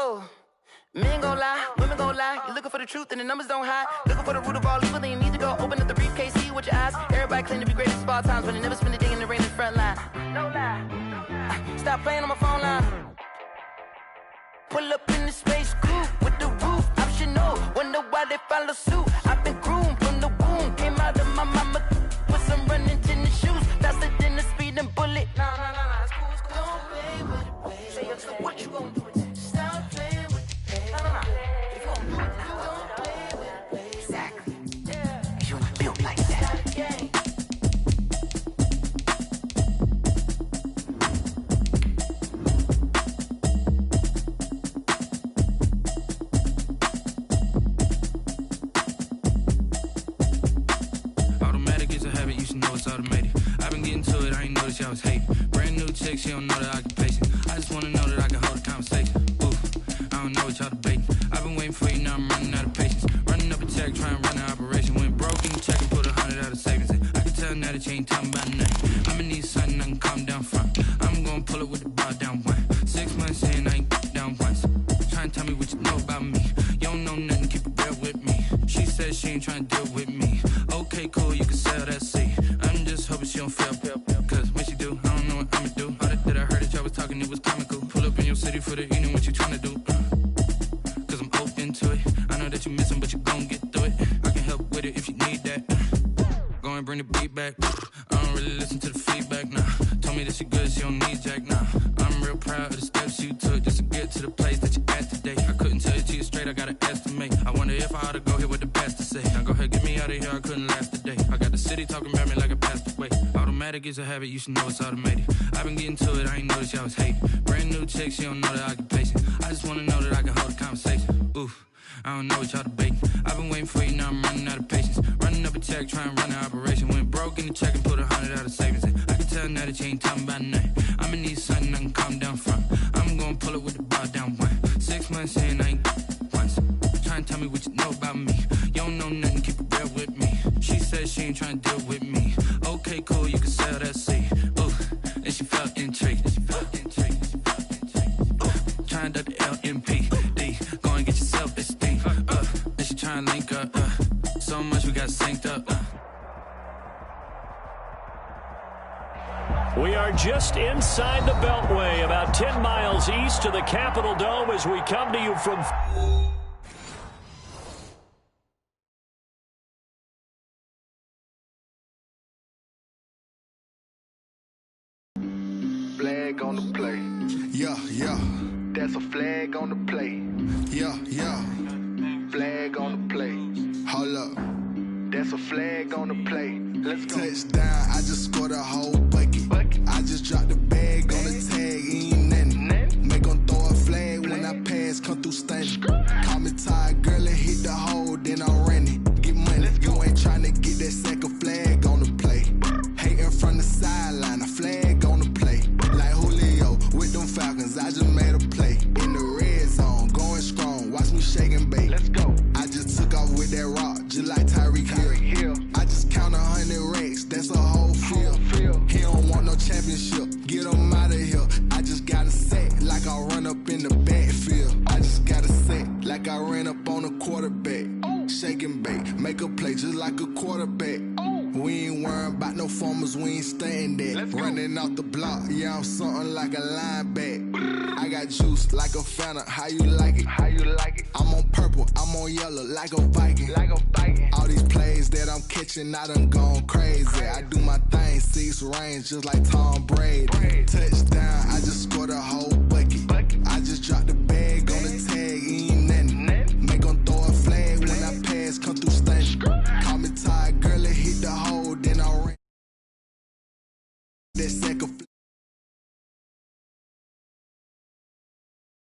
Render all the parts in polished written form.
know. Men gon' lie, women gon' lie. You're looking for the truth and the numbers don't hide. Looking for the root of all evil, then you need to go open up the briefcase, see with your eyes. Everybody claim to be greatest of all times, but they never spend a day in the rain in the front line. No lie. Stop playing on my phone line. Pull up in the space coupe with the roof optional. Wonder why they follow suit. I've been groomed from the womb. Came out of my mama with some running tennis shoes. Faster than the speeding bullet. Nah, it's cool, it's cool. Don't play with it, baby. Say so what you gon' do with it? Stop playing with it, baby. Nah. If you gon' do it, then don't play with it, baby. Exactly. Yeah. You ain't built like that. Automated. I've been getting to it, I ain't noticed y'all was hating. Brand new chick, she don't know the occupation. I just wanna know that I can hold a conversation. Oof, I don't know what y'all debating. I've been waiting for you, now I'm running out of patience. Running up a check, trying to run an operation. Went broke in the check and put 100 out of savings in. I can tell now that you ain't talking about nothing. I'ma need something I can calm down from. I'm gonna pull it with the bar down one. 6 months in, I ain't down once. Trying to tell me what you know about me. You don't know nothing, keep it real with me. She said she ain't trying to deal with me. Okay, cool, you can sell that seat. I'm just hoping she don't fail. Cause when she do, I don't know what I'ma do. All that I heard that y'all was talking, it was comical. Pull up in your city for the evening, what you tryna do? Cause I'm open to it. I know that you missing, but you gon' get through it. I can help with it if you need that. Go and bring the beat back. I don't really listen to the feedback, nah. Told me that she good, she don't need jack, nah. I'm real proud of the steps you took just to get to the place that you at today. I couldn't tell you to you straight, I gotta estimate. I wonder if I ought to go here with the best to say. Now go ahead, get me out of here, I couldn't last a day. I got the city talking about me like I passed away. Automatic is a habit, you should know it's automated. I've been getting to it, I ain't noticed y'all was hating. Brand new chick, she don't know the occupation. I just wanna know that I can hold a conversation. Oof, I don't know what y'all debating. I've been waiting for you, now I'm running out of patience. Running up a check, trying to run an operation. Went broke in the check and put 100 out of savings in. I can tell now that you ain't talking about nothing. I'ma need something I can calm down from. I'm gonna pull it with the bar down one. 6 months in, I ain't once. Trying to tell me what you know about me. You don't know nothing, keep it real with me. She said she ain't trying to deal with me. Okay, cool, you can sell that seat. Ooh, and she felt intrigued. Trying to duck the LMPD. Go and get your self-esteem. And she trying to link up. So much we got synced up. We are just inside the Beltway, about 10 miles east of the Capitol Dome as we come to you from... Flag on the play. Yeah. That's a flag on the play. Yeah. Flag on the play. Hold up. That's a flag on the play. Let's go. Touchdown, I just scored a whole bucket. I just dropped the bag on the tag, ain't nothing. Make them throw a flag when I pass, come through stunning. Call me tired, girl, and hit the hole, then I'm running. Get money, you ain't trying to get that second flag on the play. Hating from the sideline, a flag on the play. Like Julio with them Falcons, I just made a play. In the red zone, going strong, watch me shake and bake. Let's go. I just took off with that rock, just like Tyreek Hill. I just count 100 racks, that's a whole field. He don't want no championship, get him out of here. I just got a set, like I run up in the backfield. I just got a set, like I ran up on a quarterback. Shake and bake, make a play just like a quarterback. We ain't worrying about no formers, we ain't staying there. Running off the block, yeah, I'm something like a linebacker. I got juice like a Fanta, how you like it? I'm on purple, I'm on yellow, like a Viking. All these plays that I'm catching, I done gone crazy. I do my thing, 6 range, just like Tom Brady. Touchdown, I just scored a whole bucket. I just dropped the bag on the tag, ain't nothing. Make them throw a flag when I pass, come through stunning. Call me tired, girl, and hit the hole, then I ran. That second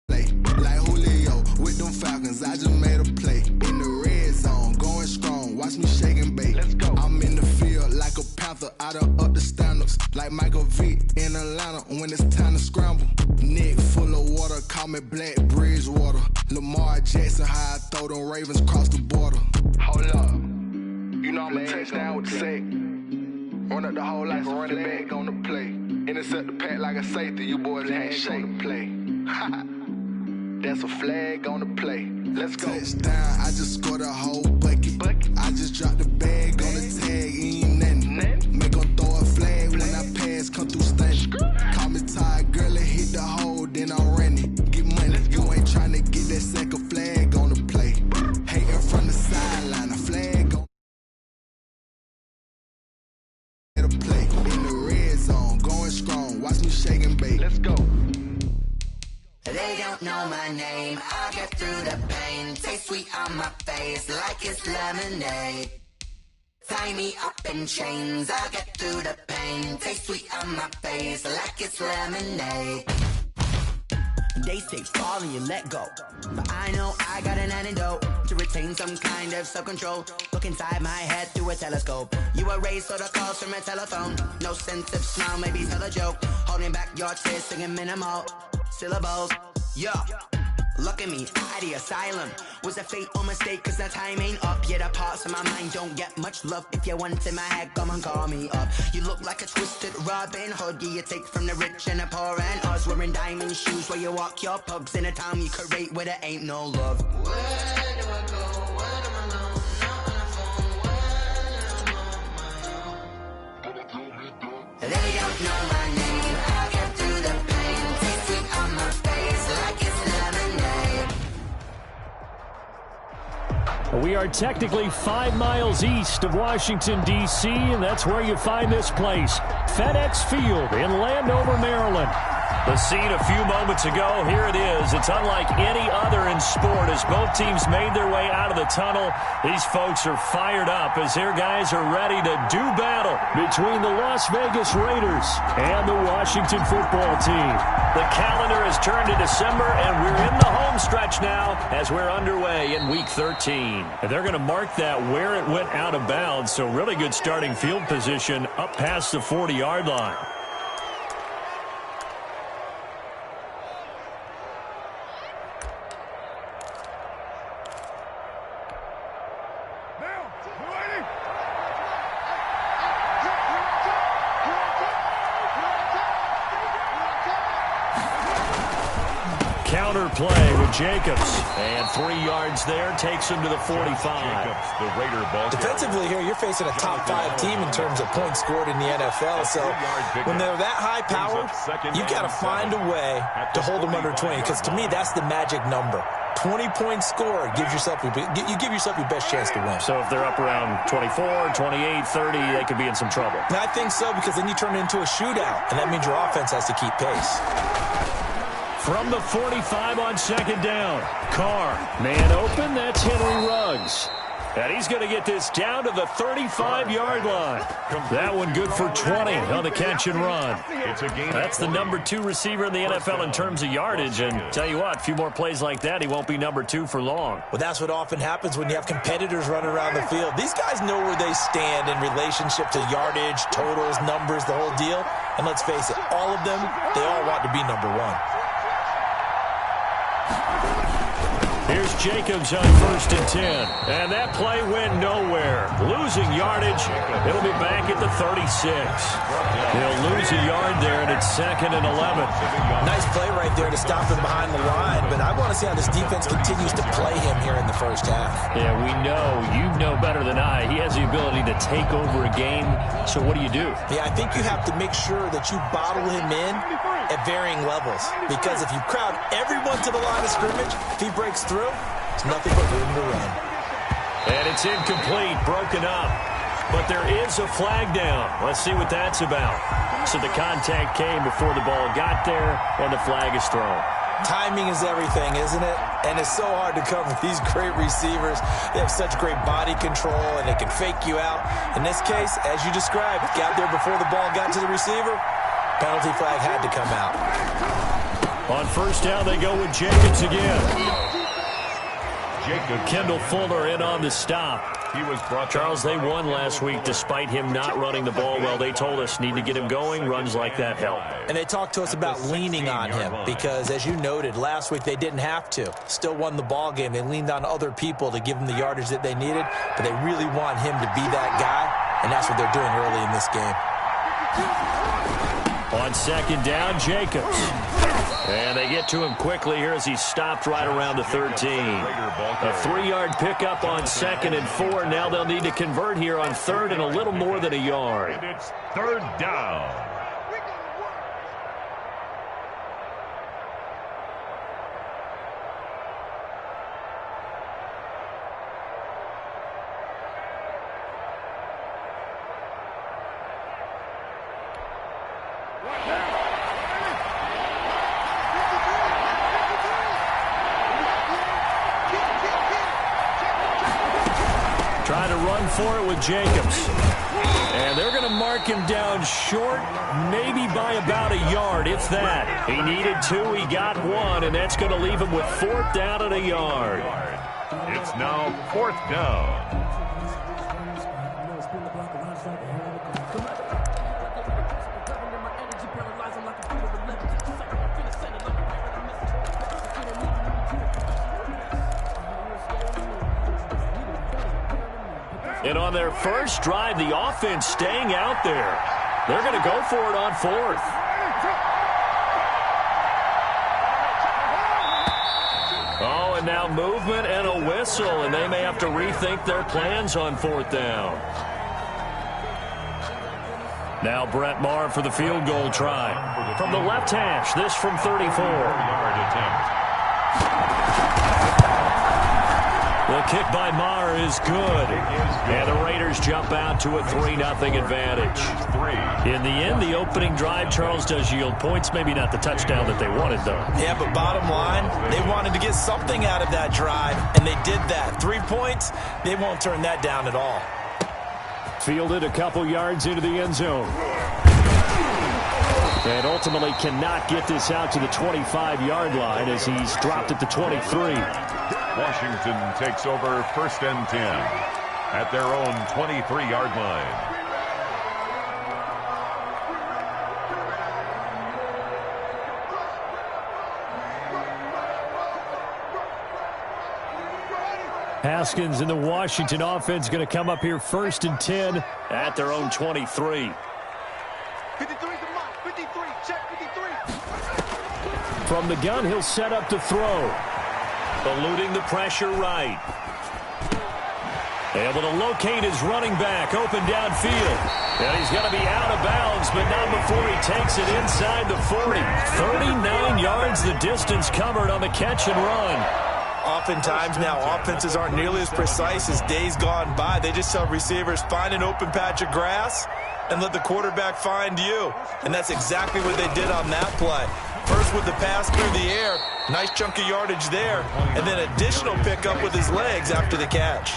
play, like Julio with them Falcons, I just made a play. In the red zone, going strong, watch me shake and bake. Let's go. I'm in the field like a panther, I done up the standards. Like Michael Vick in Atlanta when it's time to scramble. Neck full of water, call me Black Bridgewater. Lamar Jackson, how I throw them Ravens across the border. Hold up, you know I'm a touchdown with the sack. Run up the whole like a running back on the play. Intercept the pack like a safety, you boys ain't shake the play. That's a flag on the play. Let's go. Touchdown, I just scored a whole bucket. I just dropped the bag on the tag, ain't nothing. Make 'em throw a flag when I pass, come through stunning. Call me tired, girl, and hit the hole, then I'm running. Get money, you ain't tryna get that second flag on the play. Hating from the sideline, a flag on the play. In the red zone, going strong, watch me shake and bake. Let's go. They don't know my name, I'll get through the pain. Taste sweet on my face like it's lemonade. Tie me up in chains, I'll get through the pain. Taste sweet on my face like it's lemonade. They say fall and you let go, but I know I got an antidote to retain some kind of self-control. Look inside my head through a telescope. You erase all the calls from a telephone. No sense of smile, maybe tell a joke. Holding back your tears, singing minimal syllables. Yeah, look at me, out of the asylum. Was a fate or mistake, cause the time ain't up. Yet the parts of my mind don't get much love. If you want in my head, come and call me up. You look like a twisted Robin Hood. Yeah, you take from the rich and the poor and us. Wearing diamond shoes where you walk your pugs. In a town you create where there ain't no love. Where do I go? Where am I alone? Not on the phone. Where am I on? They don't know my name. I'll get through the pain. Taste sweet on my face like it's lemonade. We are technically 5 miles east of Washington, D.C., and that's where you find this place, FedEx Field in Landover, Maryland. The scene a few moments ago, here it is. It's unlike any other in sport as both teams made their way out of the tunnel. These folks are fired up as their guys are ready to do battle between the Las Vegas Raiders and the Washington football team. The calendar has turned to December, and we're in the home stretch now as we're underway in Week 13. And they're going to mark that where it went out of bounds, so really good starting field position up past the 40-yard line. Counter play with Jacobs, and 3 yards there takes him to the 45. Jacobs, the Raider ball. Defensively here, you're facing a top 5 team in terms of points scored in the NFL. So when they're that high powered, you've got to find a way to hold them under 20. Because to me, that's the magic number. 20 points scored gives yourself you give yourself your best chance to win. So if they're up around 24, 28, 30, they could be in some trouble. And I think so, because then you turn it into a shootout, and that means your offense has to keep pace. From the 45 on second down, Carr, man open, that's Henry Ruggs. And he's going to get this down to the 35-yard line. That one good for 20 on the catch and run. That's the number 2 receiver in the NFL in terms of yardage. And tell you what, a few more plays like that, he won't be number 2 for long. Well, that's what often happens when you have competitors running around the field. These guys know where they stand in relationship to yardage, totals, numbers, the whole deal. And let's face it, all of them, they all want to be number 1. Here's Jacobs on 1st and 10. And that play went nowhere. Losing yardage. It'll be back at the 36. They'll lose a yard there, and it's 2nd and 11. Nice play right there to stop him behind the line. But I want to see how this defense continues to play him here in the first half. Yeah, we know. You know better than I. He has the ability to take over a game. So what do you do? Yeah, I think you have to make sure that you bottle him in at varying levels. Because if you crowd everyone to the line of scrimmage, if he breaks through, it's nothing but room to run. And it's incomplete, broken up. But there is a flag down. Let's see what that's about. So the contact came before the ball got there, and the flag is thrown. Timing is everything, isn't it? And it's so hard to cover these great receivers. They have such great body control, and they can fake you out. In this case, as you described, got there before the ball got to the receiver. Penalty flag had to come out. On 1st down, they go with Jacobs again. Kendall Fuller in on the stop. Charles, they won last week despite him not running the ball well. They told us need to get him going. Runs like that help. And they talked to us about leaning on him because, as you noted, last week they didn't have to. Still won the ball game. They leaned on other people to give them the yardage that they needed, but they really want him to be that guy, and that's what they're doing early in this game. On 2nd down, Jacobs. And they get to him quickly here as he stopped right around the 13. A 3-yard pickup on 2nd and 4. Now they'll need to convert here on 3rd and a little more than a yard. And it's 3rd down. Trying to run for it with Jacobs. And they're going to mark him down short, maybe by about a yard, if that. He needed 2, he got 1, and that's going to leave him with 4th down and a yard. It's now 4th down. And on their first drive, the offense staying out there. They're going to go for it on 4th. Oh, and now movement and a whistle, and they may have to rethink their plans on 4th down. Now Brett Maher for the field goal try. From the left hash, this from 34. 4-yard attempt. The kick by Maher is good. And the Raiders jump out to a 3-0 advantage. In the end, the opening drive, Charles, does yield points. Maybe not the touchdown that they wanted, though. Yeah, but bottom line, they wanted to get something out of that drive, and they did that. 3 points, they won't turn that down at all. Fielded a couple yards into the end zone. And ultimately cannot get this out to the 25-yard line as he's dropped at the 23. Washington takes over 1st and 10 at their own 23-yard line. Haskins and the Washington offense going to come up here 1st and 10 at their own 23. 53's the mark. 53. Check 53. From the gun, he'll set up to throw. Eluding the pressure right. Able to locate his running back open downfield. And he's going to be out of bounds, but not before he takes it inside the 40. 39 yards the distance covered on the catch and run. Oftentimes now, offenses aren't nearly as precise as days gone by. They just tell receivers, find an open patch of grass and let the quarterback find you. And that's exactly what they did on that play. First with the pass through the air, nice chunk of yardage there, and then additional pickup with his legs after the catch.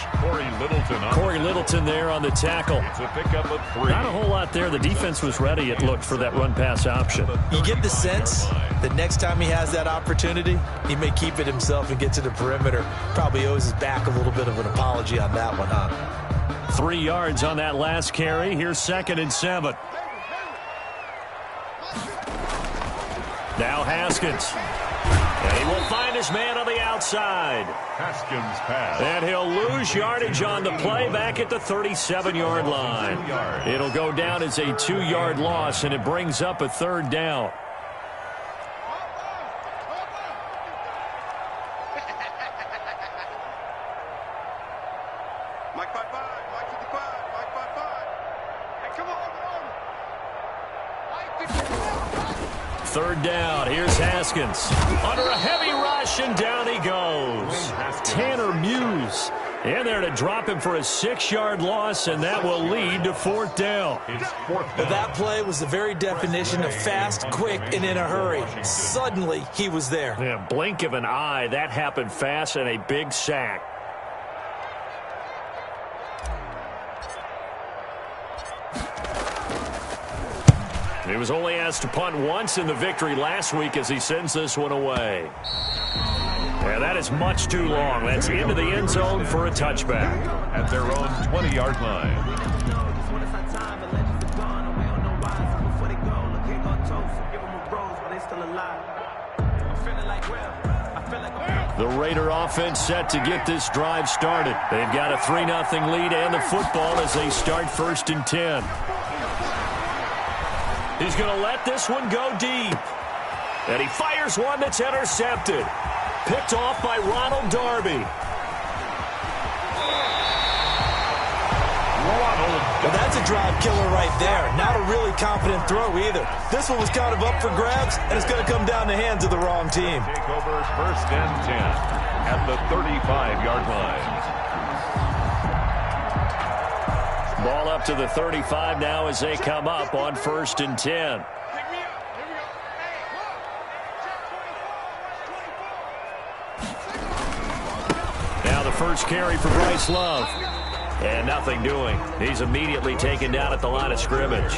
Corey Littleton there on the tackle. It's a pickup of 3. Not a whole lot there. The defense was ready, it looked, for that run-pass option. You get the sense that next time he has that opportunity, he may keep it himself and get to the perimeter. Probably owes his back a little bit of an apology on that one, huh? 3 yards on that last carry. Here's 2nd and 7. Now Haskins. And he will find his man on the outside. Haskins pass. And he'll lose yardage on the play back at the 37-yard line. It'll go down as a 2-yard loss, and it brings up a 3rd down. Mike 5-5. Mike 55. Mike 5-5. Hey, come on. 3rd down. Here's Haskins. Under a heavy rush, and down he goes. Tanner Muse in there to drop him for a 6-yard loss, and that will lead to 4th down. But that play was the very definition of fast, quick, and in a hurry. Suddenly, he was there. Yeah, blink of an eye. That happened fast, and a big sack. He was only asked to punt once in the victory last week as he sends this one away. Yeah, that is much too long. That's into the end zone for a touchback. At their own 20-yard line. The Raider offense set to get this drive started. They've got a 3-0 lead and the football as they start 1st and 10. He's going to let this one go deep. And he fires one that's intercepted. Picked off by Ronald Darby. Well, that's a drive killer right there. Not a really confident throw either. This one was kind of up for grabs, and it's going to come down the hands of the wrong team. Take over first and 10 at the 35-yard line. Ball up to the 35 now as they come up on first and 10. Now the first carry for Bryce Love. And nothing doing. He's immediately taken down at the line of scrimmage.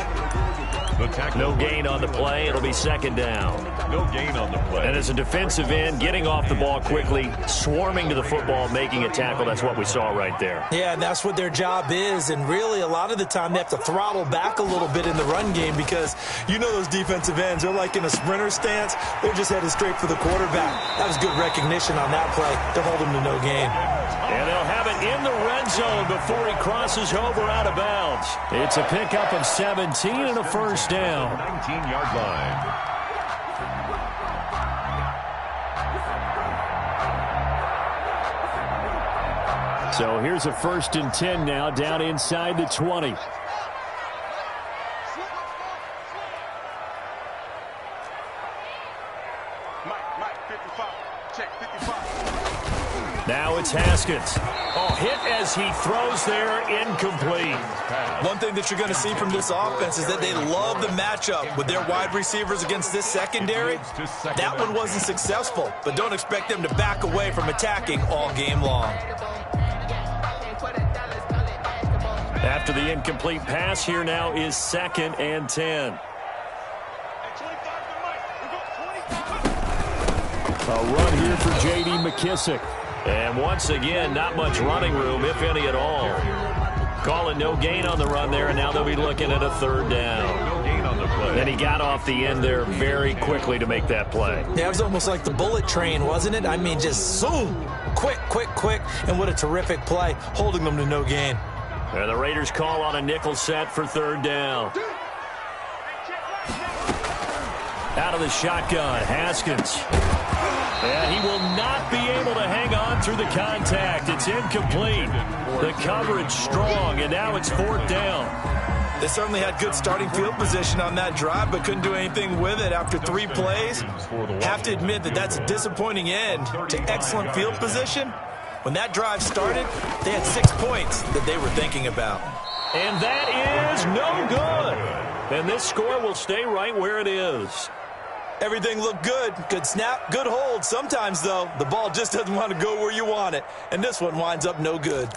No gain on the play. It'll be second down. No gain on the play. And as a defensive end, getting off the ball quickly, swarming to the football, making a tackle, that's what we saw right there. Yeah, and that's what their job is. And really, a lot of the time, they have to throttle back a little bit in the run game because you know those defensive ends, they're like in a sprinter stance. They're just headed straight for the quarterback. That was good recognition on that play to hold him to no gain. And they'll have it in the red zone before he crosses over out of bounds. It's a pickup of 17 and a first down. 19-yard line. So here's a first and 10 now down inside the 20. Now it's Haskins. Oh, hit as he throws there, incomplete. One thing that you're going to see from this offense is that they love the matchup with their wide receivers against this secondary. That one wasn't successful, but don't expect them to back away from attacking all game long. After the incomplete pass, here now is second and 10. A run here for J.D. McKissick. And once again, not much running room, if any at all. Call it no gain on the run there, and now they'll be looking at a third down. No gain on the play. And he got off the end there very quickly to make that play. Yeah, it was almost like the bullet train, wasn't it? I mean, just zoom, quick, and what a terrific play, holding them to no gain. And the Raiders call on a nickel set for third down. Out of the shotgun, Haskins. And he will not be able to hang on through the contact. It's incomplete. The coverage strong, and now it's fourth down. They certainly had good starting field position on that drive, but couldn't do anything with it after 3 plays. Have to admit that that's a disappointing end to excellent field position. When that drive started, they had 6 points that they were thinking about. And that is no good. And this score will stay right where it is. Everything looked good. Good snap, good hold. Sometimes, though, the ball just doesn't want to go where you want it. And this one winds up no good.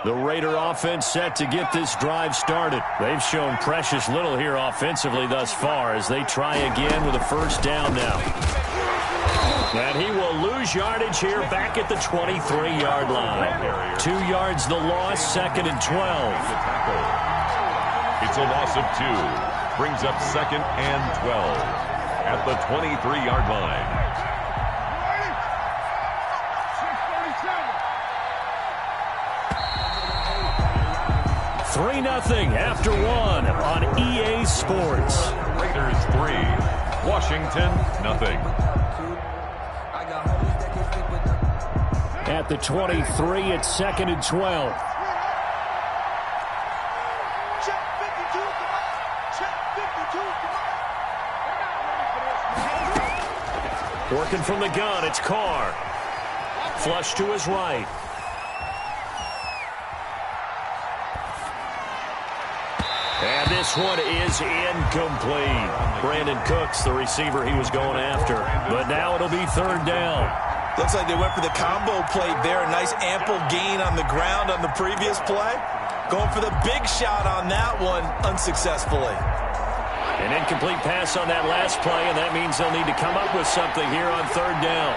The Raider offense set to get this drive started. They've shown precious little here offensively thus far as they try again with a first down now. And he will lose yardage here back at the 23-yard line. 2 yards the loss, second and 12. It's a loss of 2. Brings up second and 12 at the 23-yard line. Three 0 after one on EA Sports. Raiders 3, Washington 0. At the 23, it's second and 12. Working from the gun, it's Carr. Flush to his right. And this one is incomplete. Brandon Cooks, the receiver he was going after. But now it'll be third down. Looks like they went for the combo play there. A nice ample gain on the ground on the previous play. Going for the big shot on that one unsuccessfully. An incomplete pass on that last play, and that means they'll need to come up with something here on third down.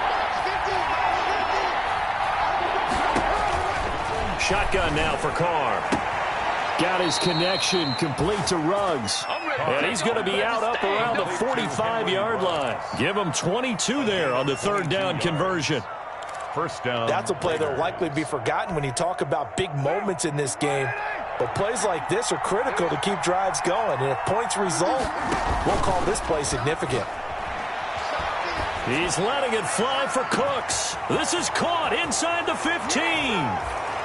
Shotgun now for Carr. Got his connection complete to Ruggs. And he's going to be out up around the 45-yard line. Give him 22 there on the third down conversion. First down. That's a play that will likely be forgotten when you talk about big moments in this game. But plays like this are critical to keep drives going. And if points result, we'll call this play significant. He's letting it fly for Cooks. This is caught inside the 15.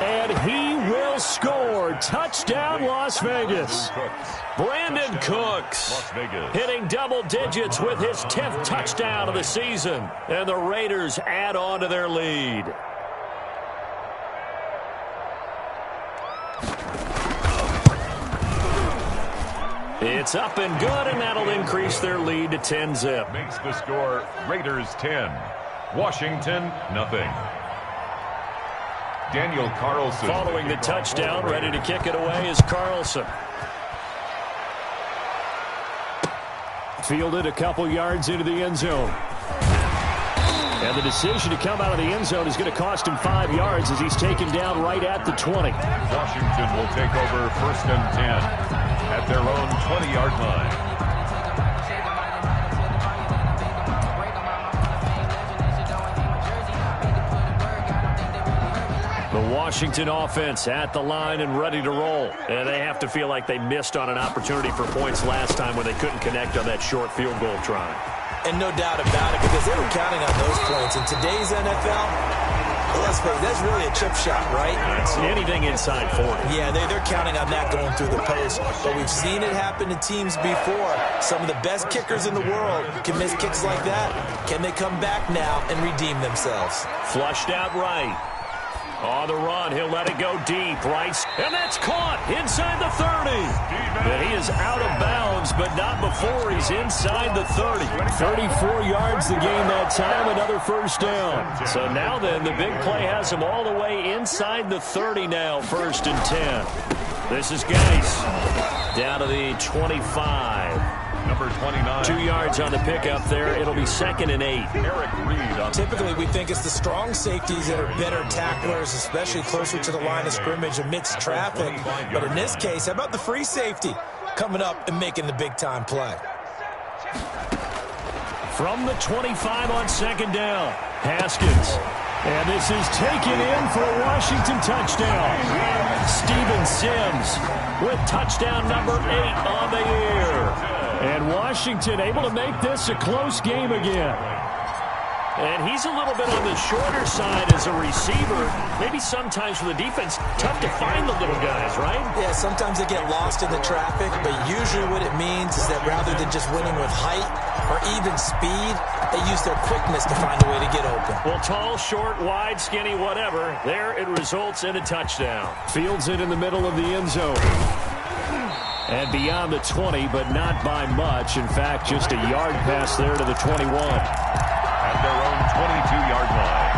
And he will score. Touchdown, Las Vegas. Brandon Cooks hitting double digits with his 10th touchdown of the season. And the Raiders add on to their lead. It's up and good, and that'll increase their lead to 10-zip. Makes the score Raiders 10, Washington nothing. Daniel Carlson. Following the touchdown, ready to kick it away is Carlson. Fielded a couple yards into the end zone. And the decision to come out of the end zone is going to cost him 5 yards as he's taken down right at the 20. Washington will take over 1st and 10 at their own 20-yard line. The Washington offense at the line and ready to roll. And they have to feel like they missed on an opportunity for points last time when they couldn't connect on that short field goal try. And no doubt about it, because they were counting on those points. In today's NFL, let's face it, that's really a chip shot, right? It's anything inside 40. Yeah, they're counting on that going through the post. But we've seen it happen to teams before. Some of the best kickers in the world can miss kicks like that. Can they come back now and redeem themselves? Flushed out right. On the run, he'll let it go deep, right? And that's caught inside the 30. And he is out of bounds, but not before he's inside the 30. 34 yards the game that time, another first down. So now then, the big play has him all the way inside the 30 now, 1st and 10. This is Geis down to the 25. Number 29. 2 yards on the pickup there. It'll be 2nd and 8. Eric Reed. Typically, we think it's the strong safeties that are better tacklers, especially closer to the line of scrimmage amidst traffic. But in this case, how about the free safety coming up and making the big-time play? From the 25 on 2nd down, Haskins. And this is taken in for a Washington touchdown. Steven Sims with touchdown number 8 on the year. And Washington able to make this a close game again. And he's a little bit on the shorter side as a receiver. Maybe sometimes for the defense, tough to find the little guys, right? Yeah, sometimes they get lost in the traffic, but usually what it means is that rather than just winning with height or even speed, they use their quickness to find a way to get open. Well, tall, short, wide, skinny, whatever, there it results in a touchdown. Fields it in the middle of the end zone. And beyond the 20, but not by much. In fact, just a yard pass there to the 21. At their own 22-yard line.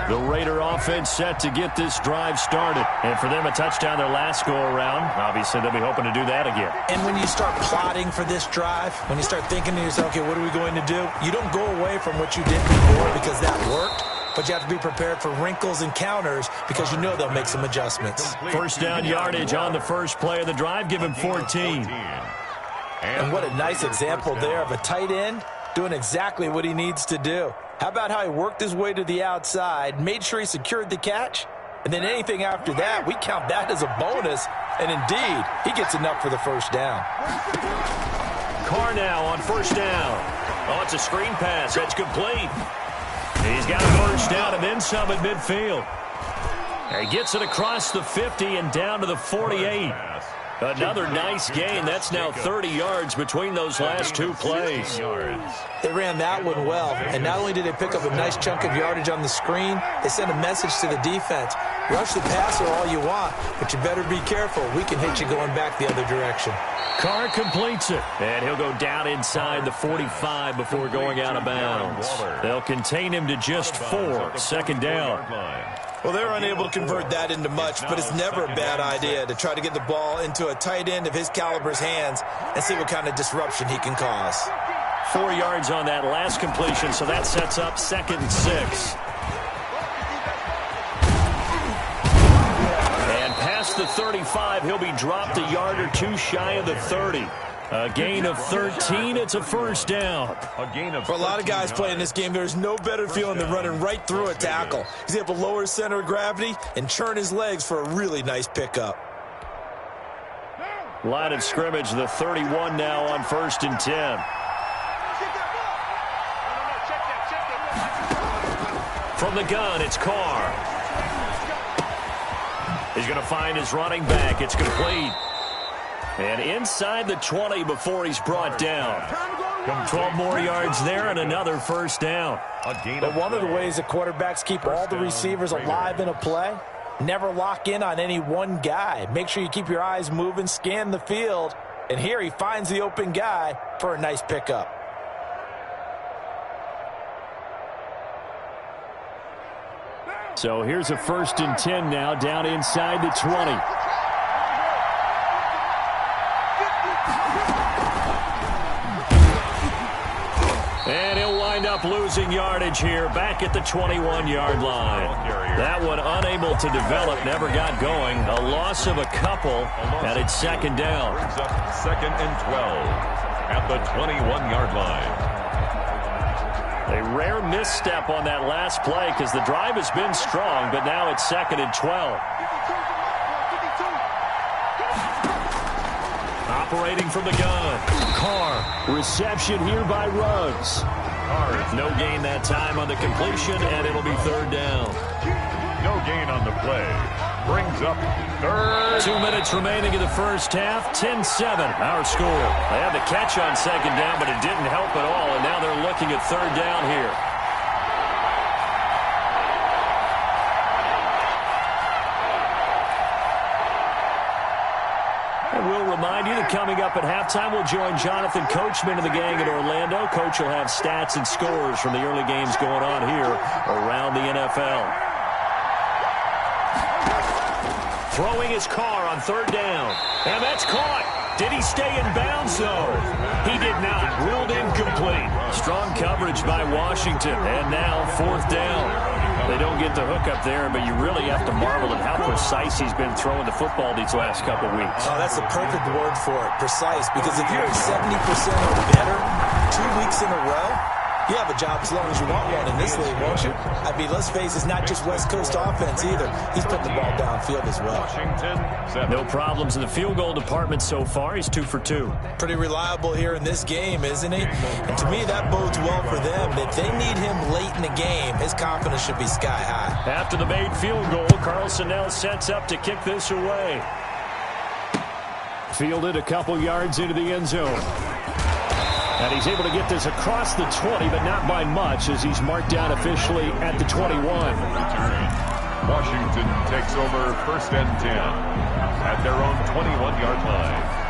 The Raider offense set to get this drive started. And for them, a touchdown their last go-around. Obviously, they'll be hoping to do that again. And when you start plotting for this drive, when you start thinking to yourself, okay, what are we going to do? You don't go away from what you did before because that worked. But you have to be prepared for wrinkles and counters because you know they'll make some adjustments. First down yardage on the first play of the drive. Give him 14. And what a nice example there of a tight end doing exactly what he needs to do. How about how he worked his way to the outside, made sure he secured the catch, and then anything after that, we count that as a bonus. And indeed, he gets enough for the first down. Carr now on first down. Oh, it's a screen pass. That's complete. He's got a first down and then some at midfield. He gets it across the 50 and down to the 48. Another nice gain. That's now 30 yards between those last two plays. They ran that one well, and not only did they pick up a nice chunk of yardage on the screen, they sent a message to the defense. Rush the passer all you want, but you better be careful. We can hit you going back the other direction. Carr completes it, and he'll go down inside the 45 before going out of bounds. They'll contain him to just 4. Second down. Well, they're unable to convert that into much, but it's never a bad idea to try to get the ball into a tight end of his caliber's hands and see what kind of disruption he can cause. 4 yards on that last completion, so that sets up 2nd and 6. And past the 35. He'll be dropped a yard or two shy of the 30. A gain of 13. It's a first down. For a lot of guys playing this game, there's no better feeling than running right through a tackle. He's able to lower his center of gravity and churn his legs for a really nice pickup. Line of scrimmage, the 31 now on 1st and 10. From the gun, it's Carr. He's going to find his running back. It's complete. And inside the 20 before he's brought down. 12 more yards there and another first down. But one of the ways that quarterbacks keep all the receivers alive in a play, never lock in on any one guy. Make sure you keep your eyes moving, scan the field. And here he finds the open guy for a nice pickup. So here's a 1st and 10 now down inside the 20. And he'll wind up losing yardage here back at the 21-yard line. That one unable to develop, never got going. A loss of a couple, and it's 2nd down. 2nd and 12 at the 21-yard line. A rare misstep on that last play because the drive has been strong, but now it's 2nd and 12. Operating from the gun. Carr. Reception here by Ruggs. No gain that time on the completion, and it'll be 3rd down. No gain on the play. Brings up 3rd. 2 minutes remaining in the first half. 10-7, our score. They had the catch on 2nd down, but it didn't help at all, and now they're looking at 3rd down here. We'll remind you that coming up at halftime, we'll join Jonathan Coachman and the gang in Orlando. Coach will have stats and scores from the early games going on here around the NFL. Throwing his car on 3rd down. And that's caught. Did he stay in bounds, though? He did not. Ruled incomplete. Strong coverage by Washington. And now 4th down. They don't get the hook up there, but you really have to marvel at how precise he's been throwing the football these last couple weeks. Oh, that's the perfect word for it, precise, because if you're at 70% or better 2 weeks in a row, you have a job as long as you want one in this league, won't you? I mean, let's face it, it's not just West Coast offense either. He's putting the ball downfield as well. No problems in the field goal department so far. He's 2 for 2. Pretty reliable here in this game, isn't he? And to me, that bodes well for them. If they need him late in the game, his confidence should be sky high. After the made field goal, Carlson now sets up to kick this away. Fielded a couple yards into the end zone. And he's able to get this across the 20, but not by much, as he's marked down officially at the 21. Washington takes over 1st and 10 at their own 21-yard line.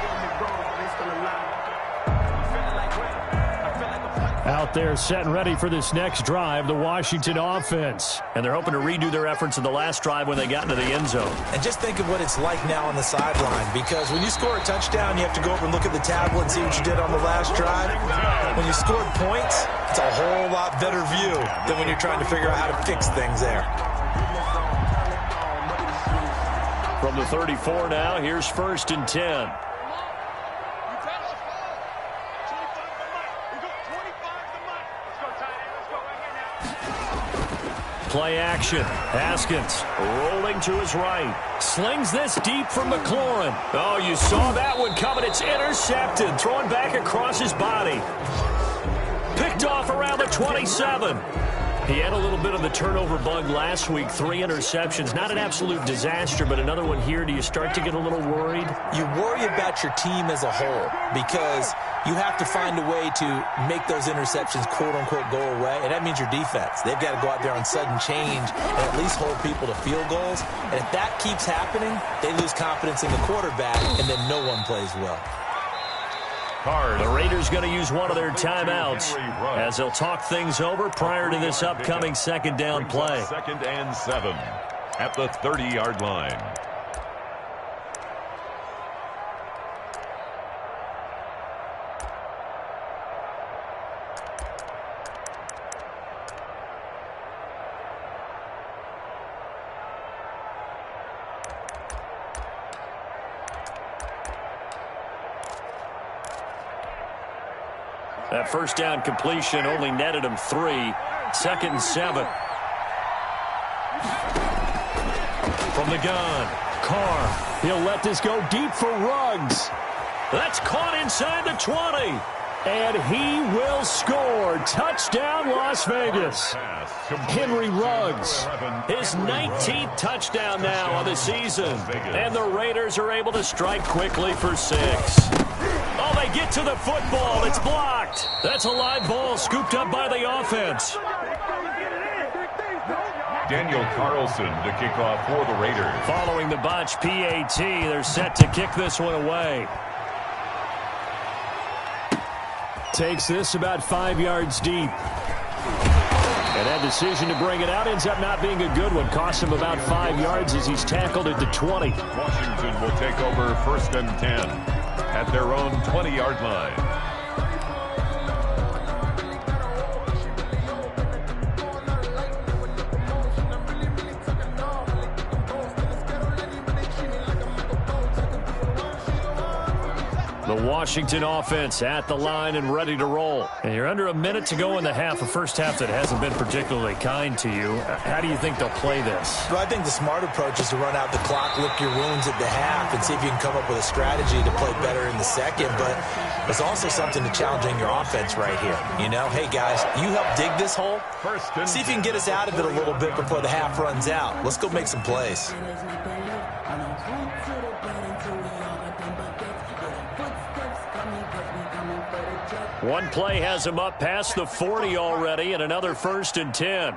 Out there set and ready for this next drive, the Washington offense. And they're hoping to redo their efforts in the last drive when they got into the end zone. And just think of what it's like now on the sideline, because when you score a touchdown, you have to go over and look at the tablet and see what you did on the last drive. When you scored points, it's a whole lot better view than when you're trying to figure out how to fix things there. From the 34 now, here's 1st and 10. Play action. Haskins rolling to his right. Slings this deep from McLaurin. Oh, you saw that one coming. It's intercepted. Throwing back across his body. Picked off around the 27. He had a little bit of the turnover bug last week. 3 interceptions. Not an absolute disaster, but another one here. Do you start to get a little worried? You worry about your team as a whole because you have to find a way to make those interceptions, quote-unquote, go away, and that means your defense. They've got to go out there on sudden change and at least hold people to field goals. And if that keeps happening, they lose confidence in the quarterback, and then no one plays well. The Raiders going to use one of their timeouts as they'll talk things over prior to this upcoming 2nd down play. 2nd and 7 at the 30-yard line. That first down completion only netted him 3. 2nd and 7. From the gun, Carr. He'll let this go deep for Ruggs. That's caught inside the 20. And he will score. Touchdown, Las Vegas. Henry Ruggs, his 19th touchdown now on the season. And the Raiders are able to strike quickly for 6. Oh, they get to the football. It's blocked. That's a live ball scooped up by the offense. Daniel Carlson to kick off for the Raiders. Following the botch PAT, they're set to kick this one away. Takes this about 5 yards deep. And that decision to bring it out ends up not being a good one. Costs him about 5 yards as he's tackled at the 20. Washington will take over 1st and 10 at their own 20-yard line. The Washington offense at the line and ready to roll. And you're under a minute to go in the half, a first half that hasn't been particularly kind to you. How do you think they'll play this? Well, I think the smart approach is to run out the clock, lick your wounds at the half, and see if you can come up with a strategy to play better in the second. But there's also something to challenging your offense right here. You know, hey, guys, you help dig this hole. See if you can get us out of it a little bit before the half runs out. Let's go make some plays. One play has him up past the 40 already, and another 1st and 10.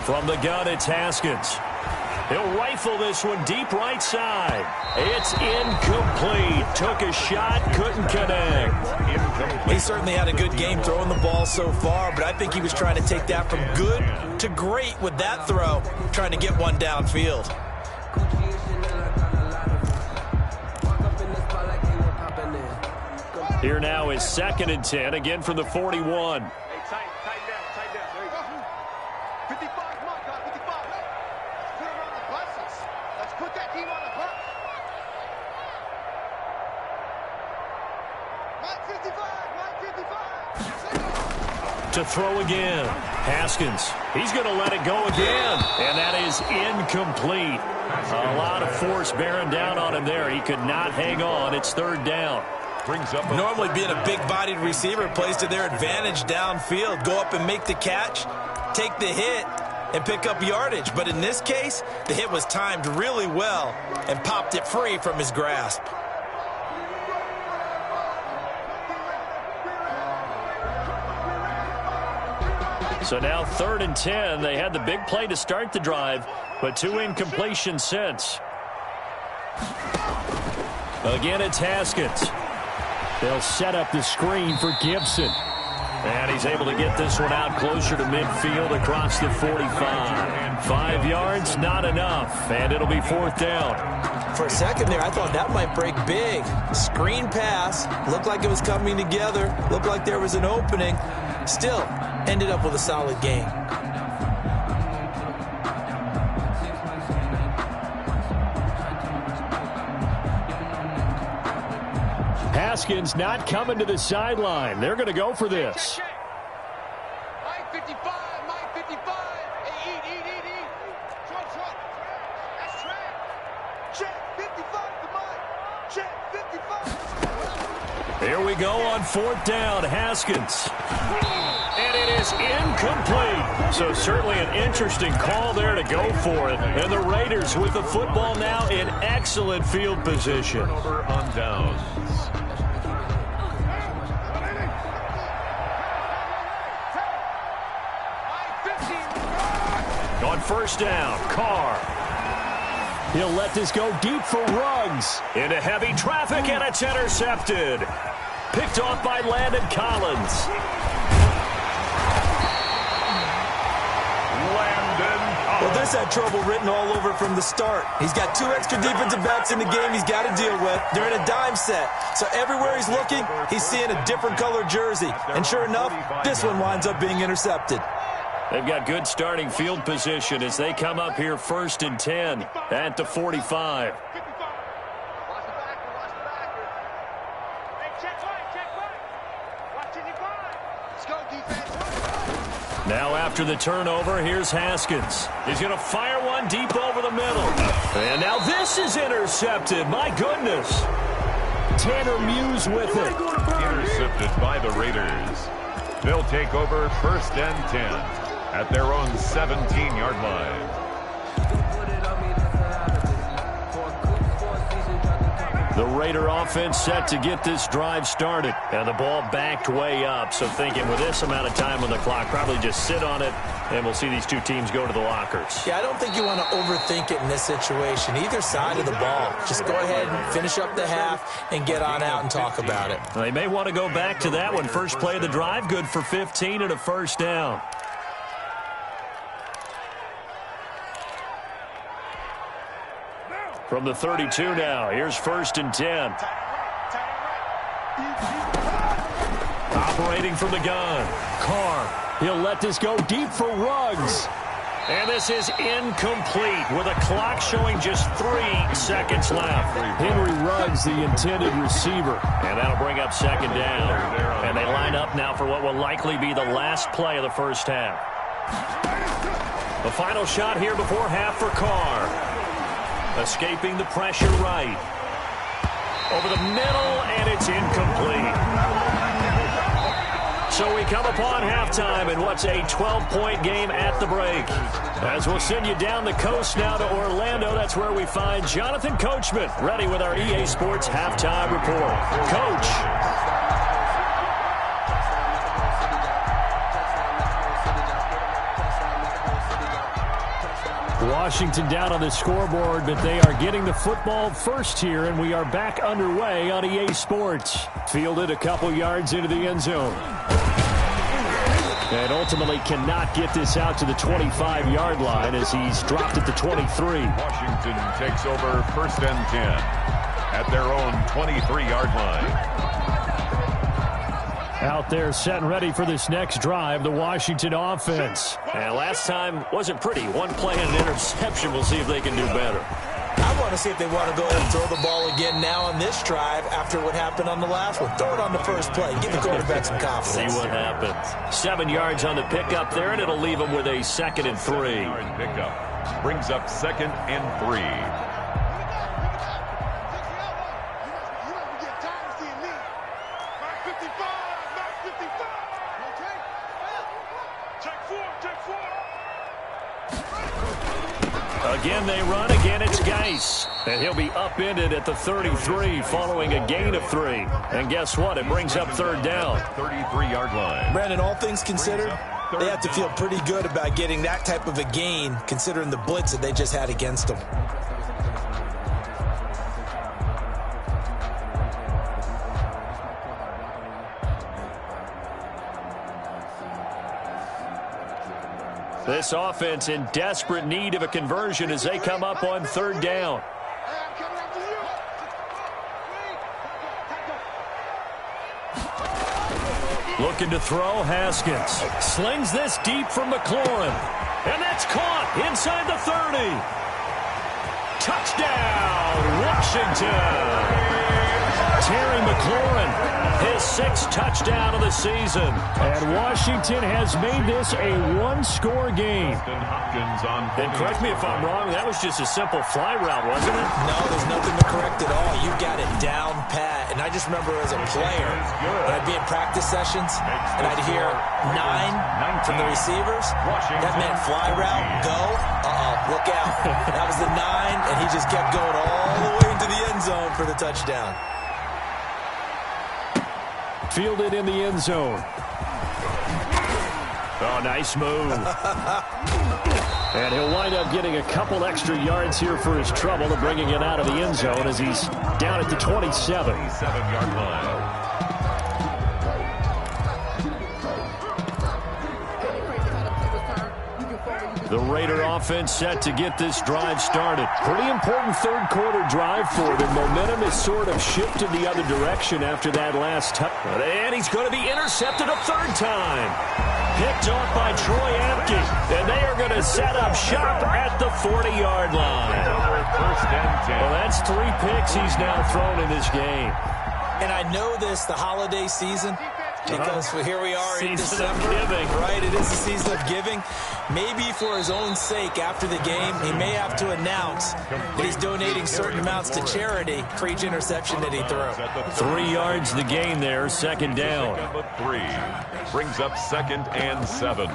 From the gun, it's Haskins. He'll rifle this one deep right side. It's incomplete. Took a shot, couldn't connect. He certainly had a good game throwing the ball so far, but I think he was trying to take that from good to great with that throw, trying to get one downfield. Here now is 2nd and 10, again from the 41. To throw again. Haskins. He's going to let it go again. And that is incomplete. A lot of force bearing down on him there. He could not hang on. It's 3rd down. Normally being a big-bodied receiver plays to their advantage downfield. Go up and make the catch, take the hit, and pick up yardage. But in this case, the hit was timed really well and popped it free from his grasp. So now 3rd and 10. They had the big play to start the drive, but 2 incompletions since. Again, it's Haskins. They'll set up the screen for Gibson. And he's able to get this one out closer to midfield across the 45. 5 yards, not enough, and it'll be 4th down. For a second there, I thought that might break big. Screen pass, looked like it was coming together, looked like there was an opening. Still, ended up with a solid game. Haskins not coming to the sideline. They're going to go for this. Mike 55, Mike 55. Hey, eat. That's track. Check 55 to Mike. Check 55. Here we go on 4th down. Haskins. And it is incomplete. So certainly an interesting call there to go for it. And the Raiders with the football now in excellent field position. Over on downs. On 1st down, Carr. He'll let this go deep for Ruggs. Into heavy traffic, and it's intercepted. Picked off by Landon Collins. Well, this had trouble written all over from the start. He's got 2 extra defensive backs in the game he's got to deal with. They're in a dime set. So everywhere he's looking, he's seeing a different color jersey. And sure enough, this one winds up being intercepted. They've got good starting field position as they come up here 1st and 10 at the 45. Let's go, defense. Now after the turnover, here's Haskins. He's going to fire one deep over the middle. And now this is intercepted. My goodness. Tanner Muse with it. Intercepted by the Raiders. They'll take over 1st and 10 at their own 17-yard line. The Raider offense set to get this drive started. And the ball backed way up. So thinking with this amount of time on the clock, probably just sit on it, and we'll see these two teams go to the lockers. Yeah, I don't think you want to overthink it in this situation. Either side of the ball. Just go ahead and finish up the half and get on out and talk about it. They may want to go back to that one. First play of the drive, good for 15 and a first down. From the 32 now, here's 1st and 10. Operating from the gun. Carr, he'll let this go deep for Ruggs. And this is incomplete with a clock showing just 3 seconds left. Henry Ruggs, the intended receiver. And that'll bring up 2nd down. And they line up now for what will likely be the last play of the first half. The final shot here before half for Carr. Escaping the pressure right. Over the middle, and it's incomplete. So we come upon halftime in what's a 12-point game at the break. As we'll send you down the coast now to Orlando, that's where we find Jonathan Coachman, ready with our EA Sports halftime report. Coach. Washington down on the scoreboard, but they are getting the football first here, and we are back underway on EA Sports. Fielded a couple yards into the end zone. And ultimately cannot get this out to the 25-yard line as he's dropped at the 23. Washington takes over 1st and 10 at their own 23-yard line. Out there set and ready for this next drive, the Washington offense. And last time wasn't pretty. One play and an interception. We'll see if they can do better. I want to see if they want to go ahead and throw the ball again now on this drive after what happened on the last one. Throw it on the first play. Give the quarterback some confidence. See what happens. 7 yards on the pickup there, and it'll leave them with a 2nd and 3. 7-yard pickup brings up 2nd and 3. Again, they run. Again, it's Geis. And he'll be upended at the 33 following a gain of 3. And guess what? It brings up 3rd down. 33-yard line. Brandon, all things considered, they have to feel pretty good about getting that type of a gain considering the blitz that they just had against them. This offense in desperate need of a conversion as they come up on 3rd down. Looking to throw, Haskins. Slings this deep from McLaurin. And that's caught inside the 30. Touchdown, Washington. Terry McLaurin, his 6th touchdown of the season. And Washington has made this a 1-score game. And correct me if I'm wrong, that was just a simple fly route, wasn't it? No, there's nothing to correct at all. You got it down pat. And I just remember as a player, when I'd be in practice sessions, and I'd hear 9 from the receivers. That meant fly route, go, look out. That was the 9, and he just kept going all the way into the end zone for the touchdown. Fielded in the end zone. Oh, nice move. And he'll wind up getting a couple extra yards here for his trouble and bringing it out of the end zone as he's down at the 27. 27-yard line. The Raider offense set to get this drive started. Pretty important 3rd quarter drive for them. Momentum has sort of shifted the other direction after that last touch. And he's going to be intercepted a 3rd time. Picked off by Troy Apke. And they are going to set up shop at the 40-yard line. First and 10. Well, that's 3 picks he's now thrown in this game. And I know this, the holiday season, because here we are in December. Right, it is the season of giving. Maybe for his own sake, after the game, he may have to announce that he's donating certain amounts to charity for each interception that he threw. 3 yards the gain there, second down. Number 3 brings up 2nd and 7.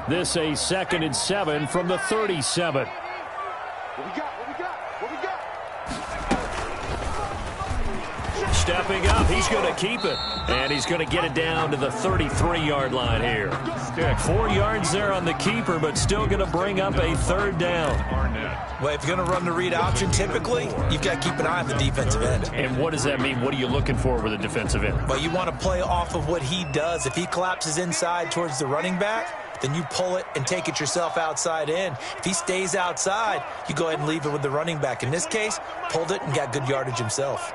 This a 2nd and 7 from the 37. Stepping up, he's going to keep it. And he's going to get it down to the 33-yard line here. 4 yards there on the keeper, but still going to bring up a 3rd down. Well, if you're going to run the read option, typically, you've got to keep an eye on the defensive end. And what does that mean? What are you looking for with a defensive end? Well, you want to play off of what he does. If he collapses inside towards the running back, then you pull it and take it yourself outside in. If he stays outside, you go ahead and leave it with the running back. In this case, pulled it and got good yardage himself.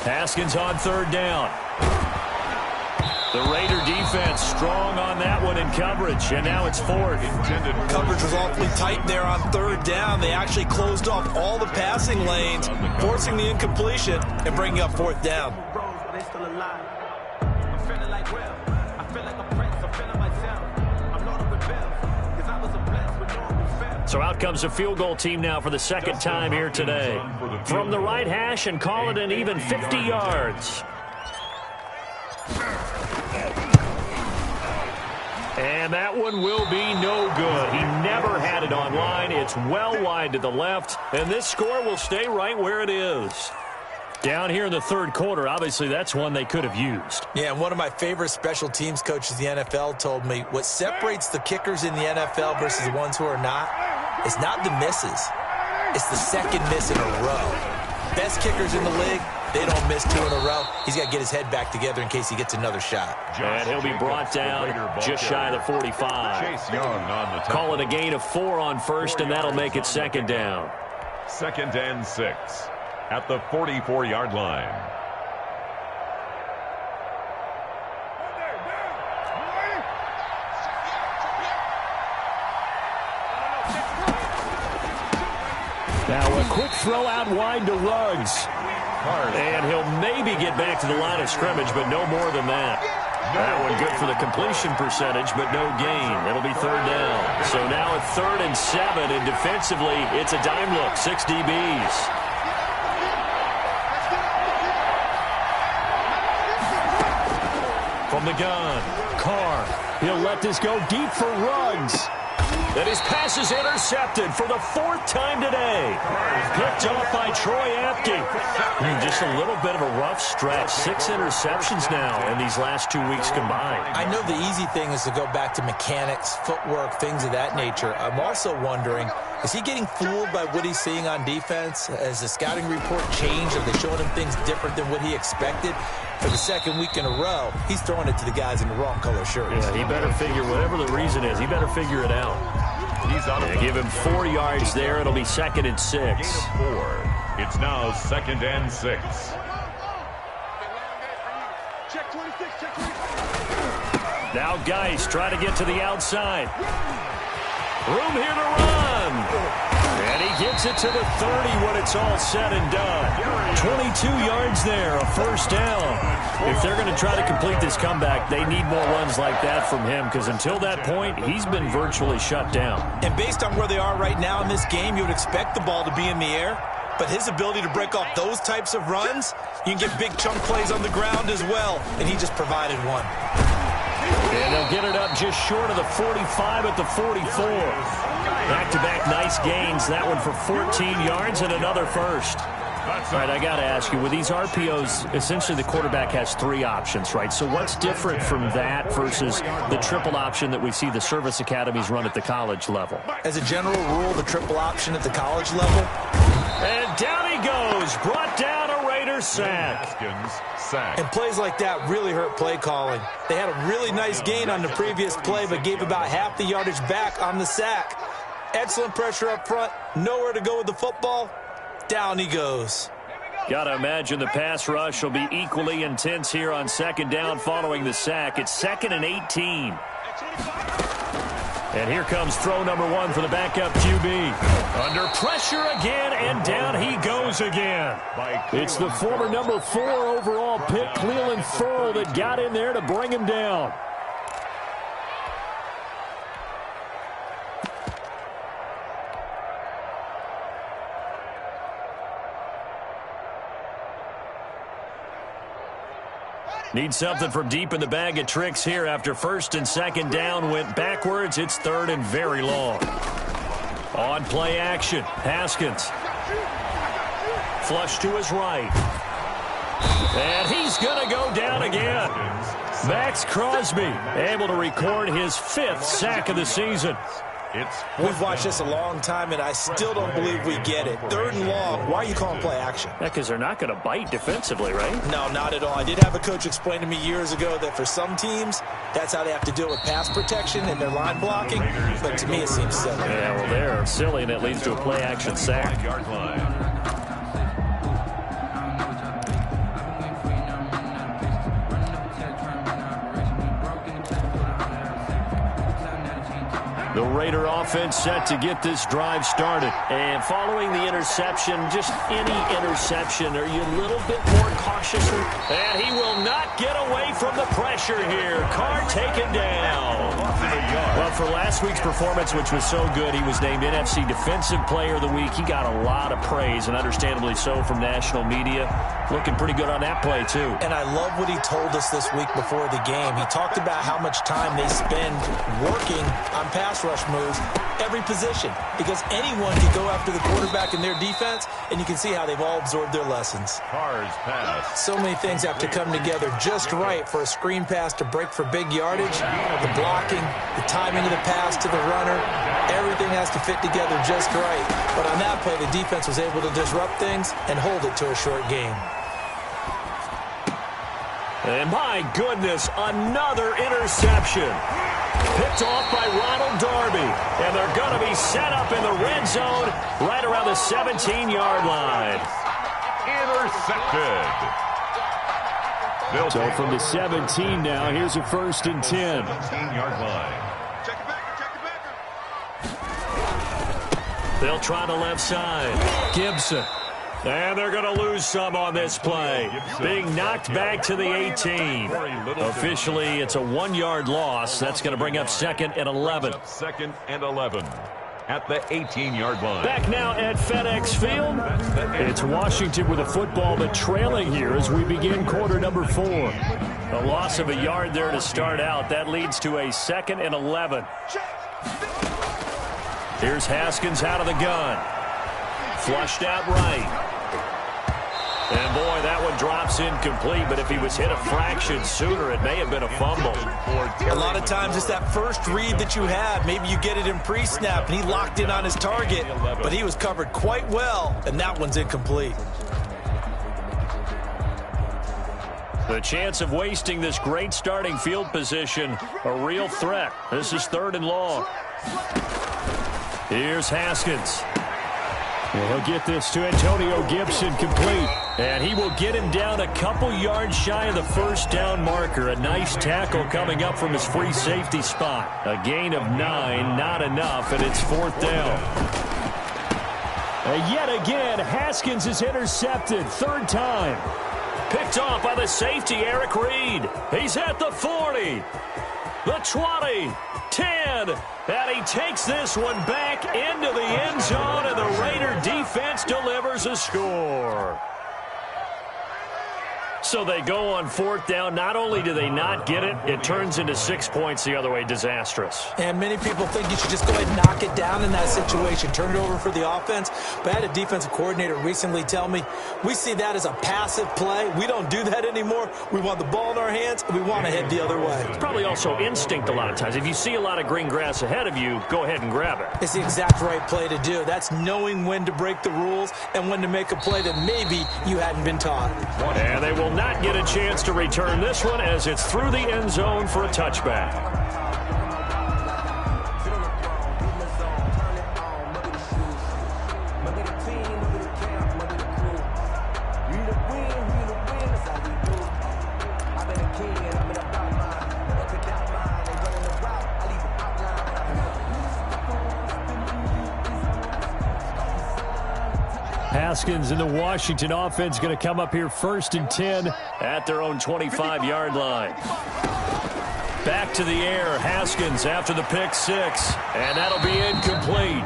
Haskins on 3rd down. The Raider defense strong on that one in coverage, and now it's 4th. Coverage was awfully tight there on 3rd down. They actually closed off all the passing lanes, forcing the incompletion and bringing up 4th down. So out comes a field goal team now for the 2nd time here today. From the right hash and call it an even 50 yards. And that one will be no good. He never had it on line. It's well wide to the left, and this score will stay right where it is. Down here in the 3rd quarter, obviously that's one they could have used. Yeah, and one of my favorite special teams coaches in the NFL told me what separates the kickers in the NFL versus the ones who are not, it's not the misses. It's the 2nd miss in a row. Best kickers in the league, they don't miss 2 in a row. He's got to get his head back together in case he gets another shot. And he'll be brought down just shy of the 45. Chase Young on the Call it a gain of 4 on 1st, and that'll make it 2nd down. 2nd and 6 at the 44-yard line. Now a quick throw out wide to Ruggs. And he'll maybe get back to the line of scrimmage, but no more than that. That one good for the completion percentage, but no gain. It'll be 3rd down. So now it's 3rd and 7, and defensively, it's a dime look, 6 DBs. From the gun, Carr. He'll let this go deep for Ruggs. And his pass is intercepted for the 4th time today. Picked off by Troy Apke. Just a little bit of a rough stretch. 6 interceptions now in these last 2 weeks combined. I know the easy thing is to go back to mechanics, footwork, things of that nature. I'm also wondering, is he getting fooled by what he's seeing on defense? Has the scouting report changed? Are they showing him things different than what he expected? For the 2nd week in a row, he's throwing it to the guys in the wrong color shirts. Yeah, he better figure, whatever the reason is, he better figure it out. He's out of give him 4 yards there. It'll be 2nd and 6. It's now 2nd and 6. Now Geis try to get to the outside. Room here to run. And he gets it to the 30 when it's all said and done. 22 yards there, a 1st down. If they're going to try to complete this comeback, they need more runs like that from him, because until that point, he's been virtually shut down. And based on where they are right now in this game, you would expect the ball to be in the air. But his ability to break off those types of runs, you can get big chunk plays on the ground as well, and he just provided one. And they'll get it up just short of the 45 at the 44. Back-to-back nice gains. That one for 14 yards and another 1st. All right, I got to ask you, with these RPOs, essentially the quarterback has 3 options, right? So what's different from that versus the triple option that we see the service academies run at the college level? As a general rule, the triple option at the college level. And down he goes, brought down a Raider sack. And plays like that really hurt play calling. They had a really nice gain on the previous play, but gave about half the yardage back on the sack. Excellent pressure up front, nowhere to go with the football. Down he goes. Got to imagine the pass rush will be equally intense here on second down following the sack. It's 2nd and 18. And here comes throw number 1 for the backup QB. Under pressure again, and down he goes again. It's the former number 4 overall pick, Cleveland Ferrell, that got in there to bring him down. Need something from deep in the bag of tricks here after 1st and 2nd down went backwards. It's 3rd and very long. On play action, Haskins. Flush to his right. And he's going to go down again. Max Crosby able to record his 5th sack of the season. We've watched this a long time, and I still don't believe we get it. 3rd and long. Why are you calling play action? Yeah, because they're not going to bite defensively, right? No, not at all. I did have a coach explain to me years ago that for some teams, that's how they have to deal with pass protection and their line blocking. But to me, it seems silly. Yeah, well, they're silly, and it leads to a play action sack. The Raider offense set to get this drive started. And following the interception, just any interception, are you a little bit more cautious? And he will not get away from the pressure here. Carr taken down. Well, for last week's performance, which was so good, he was named NFC Defensive Player of the Week. He got a lot of praise, and understandably so, from national media. Looking pretty good on that play, too. And I love what he told us this week before the game. He talked about how much time they spend working on pass rush moves, every position, because anyone can go after the quarterback in their defense, and you can see how they've all absorbed their lessons. Carr's pass. So many things have to come together just right for a screen pass to break for big yardage. The blocking, the timing of the pass to the runner, everything has to fit together just right. But on that play, the defense was able to disrupt things and hold it to a short game. And my goodness, another interception. Picked off by Ronald Darby. And they're going to be set up in the red zone right around the 17-yard line. Intercepted. So from the 17 now, here's a 1st and 10. 17-yard line. Check it back. They'll try the left side. Gibson. And they're going to lose some on this play. Being knocked back to the 18. Officially, it's a 1-yard loss. That's going to bring up 2nd and 11. 2nd and 11 at the 18-yard line. Back now at FedEx Field. It's Washington with a football, but trailing here as we begin quarter number 4. A loss of a yard there to start out. That leads to a 2nd and 11. Here's Haskins out of the gun. Flushed out right. And, boy, that one drops incomplete, but if he was hit a fraction sooner, it may have been a fumble. A lot of times it's that first read that you have. Maybe you get it in pre-snap, and he locked in on his target, but he was covered quite well, and that one's incomplete. The chance of wasting this great starting field position, a real threat. This is 3rd and long. Here's Haskins. Well, he'll get this to Antonio Gibson complete. And he will get him down a couple yards shy of the 1st down marker. A nice tackle coming up from his free safety spot. A gain of 9, not enough, and it's 4th down. And yet again, Haskins is intercepted. 3rd time. Picked off by the safety, Eric Reed. He's at the 40, the 20, 10. And he takes this one back into the end zone, and the Raider defense delivers a score. So they go on 4th down. Not only do they not get it, it turns into 6 points the other way. Disastrous. And many people think you should just go ahead and knock it down in that situation. Turn it over for the offense. But I had a defensive coordinator recently tell me, we see that as a passive play. We don't do that anymore. We want the ball in our hands, and we want to head the other way. It's probably also instinct a lot of times. If you see a lot of green grass ahead of you, go ahead and grab it. It's the exact right play to do. That's knowing when to break the rules and when to make a play that maybe you hadn't been taught. And they will not get a chance to return this one as it's through the end zone for a touchback. Haskins and the Washington offense going to come up here 1st and 10 at their own 25-yard line. Back to the air, Haskins after the pick six, and that'll be incomplete.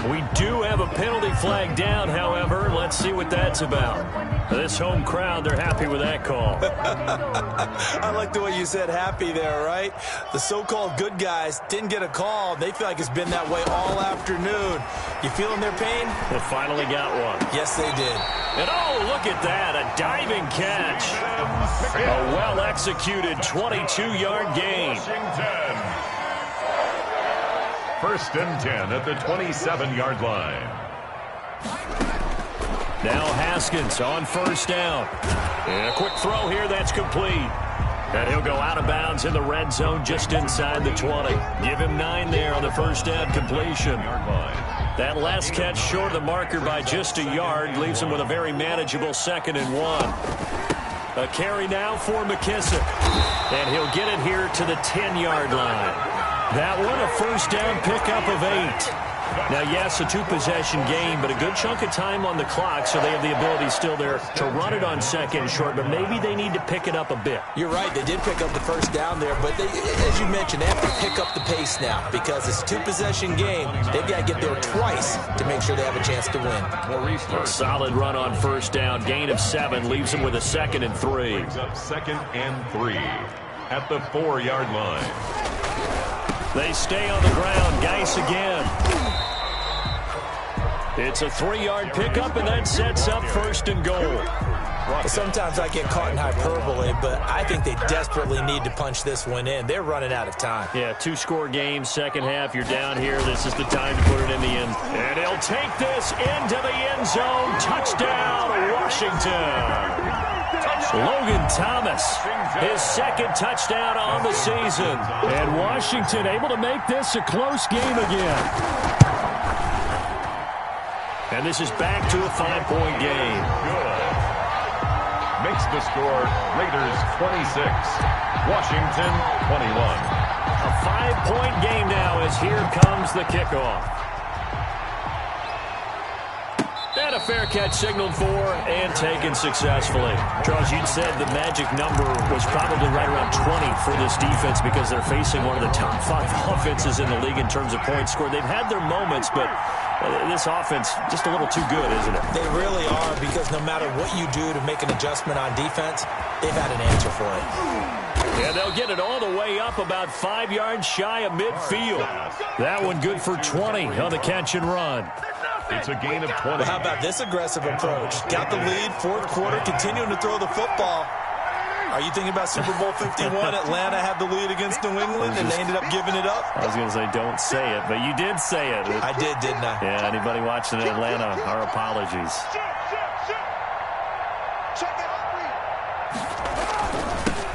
We do have a penalty flag down, however. Let's see what that's about. This home crowd, they're happy with that call. I like the way you said happy there, right? The so-called good guys didn't get a call. They feel like it's been that way all afternoon. You feeling their pain? They finally got one. Yes, they did. And oh, look at that, a diving catch. A well-executed 22-yard gain. 1st and 10 at the 27-yard line. Now Haskins on 1st down. And a quick throw here, that's complete. And he'll go out of bounds in the red zone just inside the 20. Give him 9 there on the 1st down completion. That last catch short of the marker by just a yard leaves him with a very manageable 2nd and 1. A carry now for McKissick. And he'll get it here to the 10-yard line. That one a 1st down pickup of 8. Now, yes, a 2-possession game, but a good chunk of time on the clock, so they have the ability still there to run it on 2nd and short, but maybe they need to pick it up a bit. You're right. They did pick up the 1st down there, but they, as you mentioned, they have to pick up the pace now because it's a 2-possession game. They've got to get there twice to make sure they have a chance to win. A solid run on 1st down. Gain of 7 leaves them with a 2nd and 3. Brings up 2nd and 3 at the 4-yard line. They stay on the ground. Geis again. It's a 3-yard pickup, and that sets up 1st and goal. Sometimes I get caught in hyperbole, but I think they desperately need to punch this one in. They're running out of time. Yeah, 2-score game, second half. You're down here. This is the time to put it in the end. And he'll take this into the end zone. Touchdown, Washington. Logan Thomas, his 2nd touchdown on the season. And Washington able to make this a close game again. And this is back to a 5-point game. Good. Makes the score Raiders 26, Washington 21. A 5-point game now as here comes the kickoff. And a fair catch signaled for and taken successfully. Charles, you'd said the magic number was probably right around 20 for this defense because they're facing one of the top 5 offenses in the league in terms of points scored. They've had their moments, but this offense just a little too good, isn't it? They really are, because no matter what you do to make an adjustment on defense, they've had an answer for it. And they'll get it all the way up about 5 yards shy of midfield. That one good for 20 on the catch and run. It's a gain of 20. Well, how about this aggressive approach? Got the lead, 4th quarter, continuing to throw the football. Are you thinking about Super Bowl 51? Atlanta had the lead against New England, and they ended up giving it up? I was going to say, don't say it, but you did say it. I did, didn't I? Yeah, anybody watching in Atlanta, our apologies.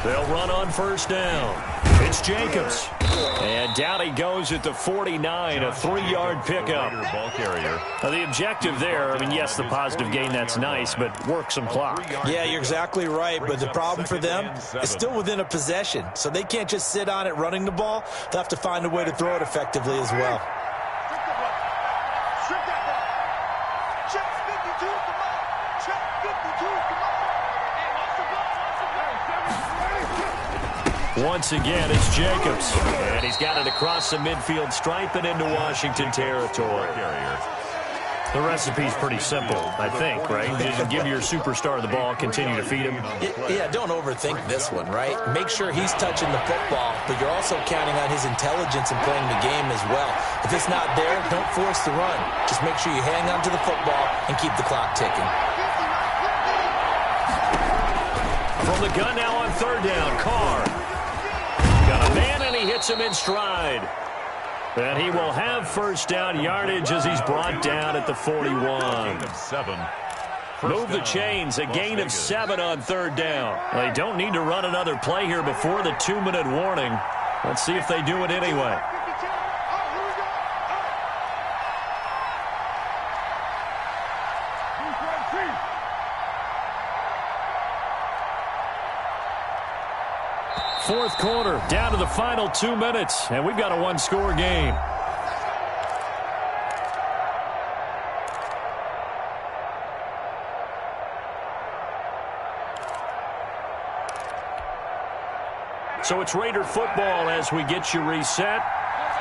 They'll run on 1st down. It's Jacobs. And down he goes at the 49, a 3-yard pickup. Ball carrier. The objective there, I mean, yes, the positive gain, that's nice, but work some clock. Yeah, you're exactly right, but the problem for them is still within a possession, so they can't just sit on it running the ball. They'll have to find a way to throw it effectively as well. Once again, it's Jacobs. And he's got it across the midfield stripe and into Washington territory. The recipe's pretty simple, I think, right? Just give your superstar the ball, continue to feed him. Yeah, don't overthink this one, right? Make sure he's touching the football, but you're also counting on his intelligence in playing the game as well. If it's not there, don't force the run. Just make sure you hang on to the football and keep the clock ticking. From the gun now on 3rd down, Carr. Got a man, and he hits him in stride. And he will have 1st down yardage as he's brought down at the 41. Move the chains, a gain of 7 on 3rd down. They don't need to run another play here before the 2-minute warning. Let's see if they do it anyway. fourth quarter, down to the final 2 minutes, and we've got a one-score game. So it's Raider football as we get you reset.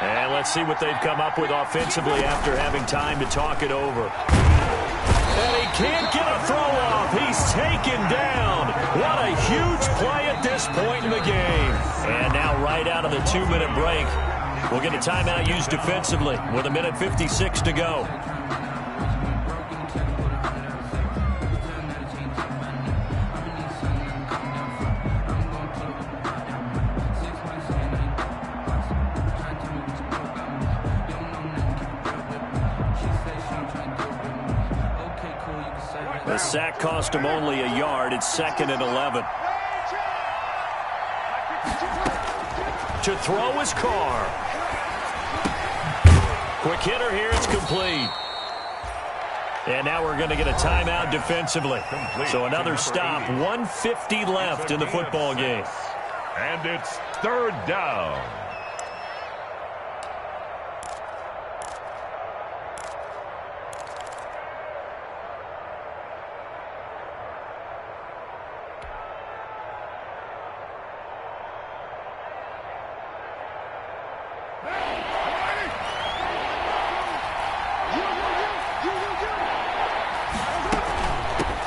And let's see what they've come up with offensively after having time to talk it over. And he can't get a throw off. He's taken down. What a huge play at this point in the game. And now right out of the 2-minute break, we'll get a timeout used defensively with 1:56 to go. The sack cost him only a yard. It's 2nd and 11. To throw is Carr. Quick hitter here. It's complete. And now we're going to get a timeout defensively. So another stop. 1:50 left in the football game. And it's 3rd down.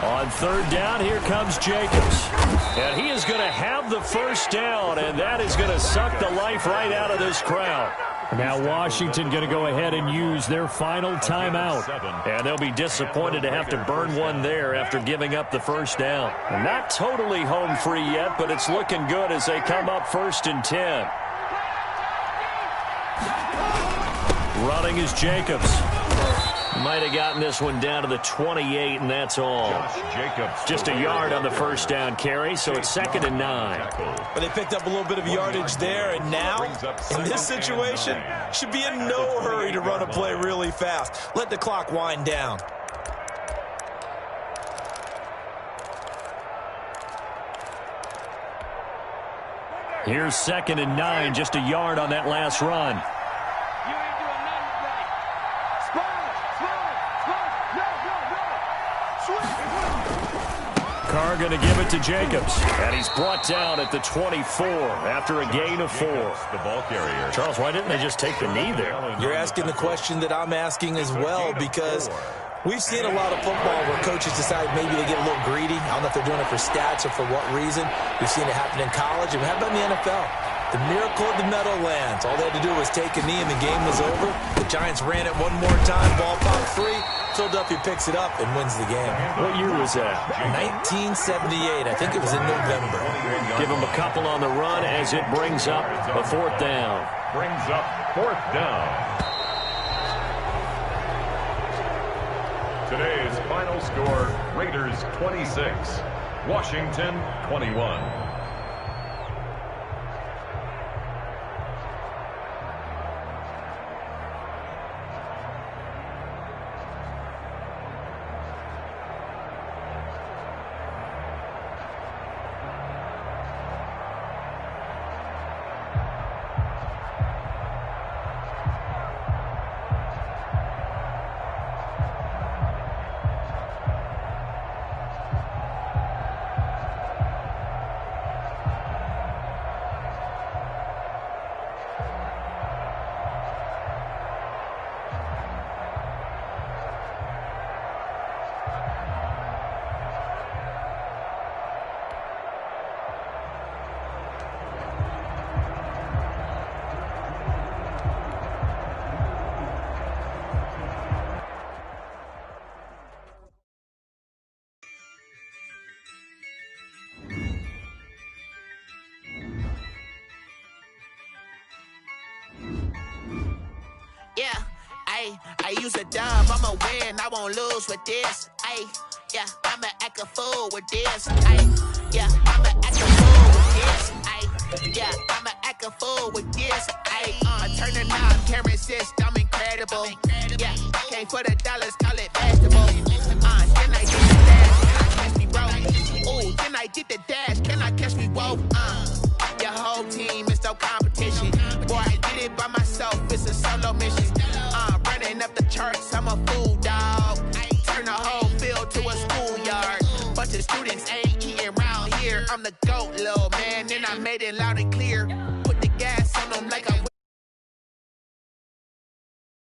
On 3rd down, here comes Jacobs. And he is going to have the first down, and that is going to suck the life right out of this crowd. Now Washington going to go ahead and use their final timeout. And they'll be disappointed to have to burn one there after giving up the first down. And not totally home free yet, but it's looking good as they come up 1st and 10. Running is Jacobs. Might have gotten this one down to the 28, and that's all. Just a yard on the first down carry, so it's 2nd and 9. But they picked up a little bit of yardage there, and now, in this situation, should be in no hurry to run a play really fast. Let the clock wind down. Here's 2nd and 9, just a yard on that last run. Carr going to give it to Jacobs. And he's brought down at the 24 after a gain of 4. The ball carrier. Charles, why didn't they just take the knee there? You're asking the question that I'm asking as well, because we've seen a lot of football where coaches decide maybe they get a little greedy. I don't know if they're doing it for stats or for what reason. We've seen it happen in college, and how about in the NFL? The miracle of the Meadowlands. All they had to do was take a knee and the game was over. The Giants ran it one more time. Ball popped free. Philadelphia picks it up and wins the game. What year was that? 1978. I think it was in November. Give them a couple on the run as it brings up a 4th down. Brings up 4th down. Today's final score, Raiders 26, Washington 21. I use a dub, I'ma win, I won't lose with this. Yeah, I'ma act a fool with this. Yeah, I'ma act a fool with this. Yeah, I'ma act a fool with this. I turn the knob, camera assist, I'm incredible. Yeah, came for the dollars, call it basketball. Then I get the dash, can I catch me roll? Ooh, then I get the dash, can I catch me roll? Your whole competition. Boy, I did it by myself, it's a solo mission. Running up the charts, I'm a fool, dog. Turn the whole field to a schoolyard. Bunch of students ain't eating round here. I'm the GOAT, little man, and I made it loud and clear.